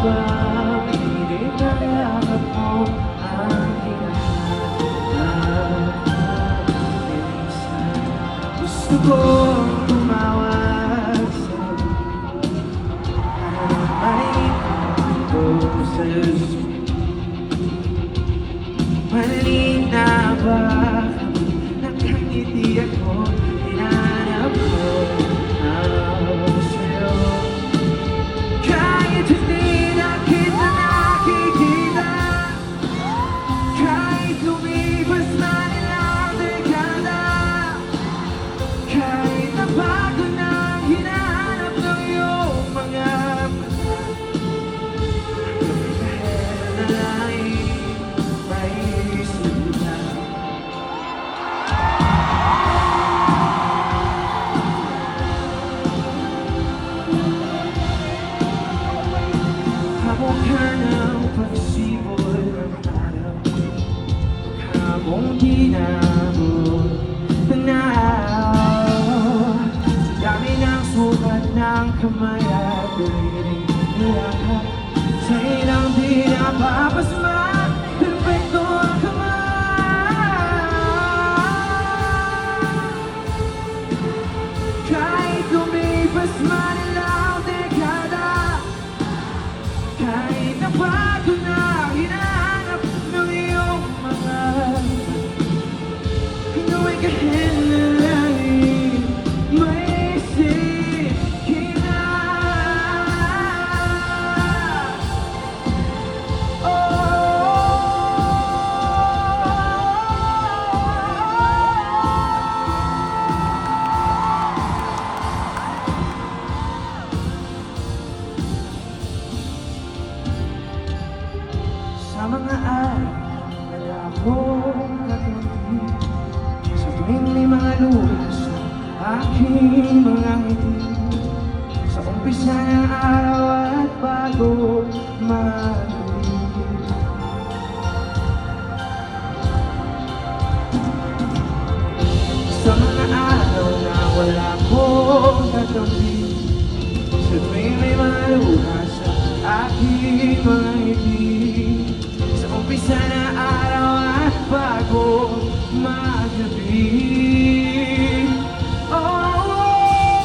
bang pilit na yakap mo ang hinahanap? Gusto kong tumawag sa'yo para marinig ang boses mo. Mali na ba nakangiti ako? Hinanap ko ako sa'yo. Kahit hindi na kita nakikita, kahit lumipas na nilang dekada, kahit nabago na ang hinahanap ng iyong mga mata, dahil nalangin may sila. Habang ka ng pagsibol ng araw, habang di naabot tanaw, sa dami ng sukat ng kamay at daliri nilakad, sa ilang di napapasma, perfecto ang kamay. Kahit lumipas man ilang dekada, kahit nabago na ang hinahanap ng iyong mga gawin kahit nalangin may sikina. Sa mga araw na akong katabi, sa tuwing may mga luha sa aking mga ngiti, sa umpisa ng araw at bago magabi, sa mga araw na wala akong katabi, sa tuwing may mga luha sa aking mga ngiti, sa umpisa na araw at bago magabi. Oh,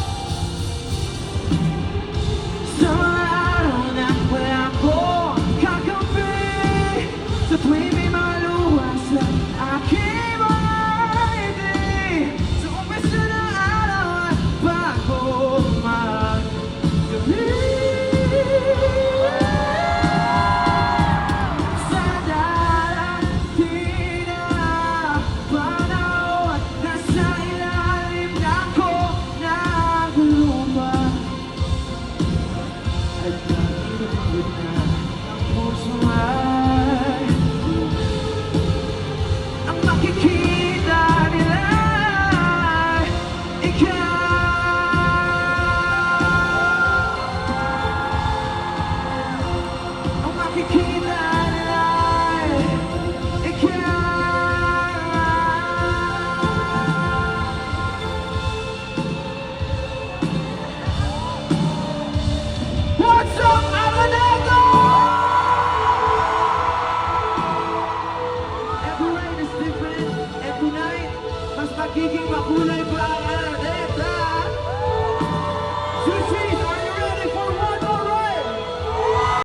sa mga araw na wala akong kakampi, sa tuwing may mga luha sa aking mga ngiti, sa umpisa na araw at bago magabi. Ang makikita nila ay ikaw. Ang makikita nila ay ikaw. What's up, Araneta? Every night is different, every night mas magiging makulay pa ang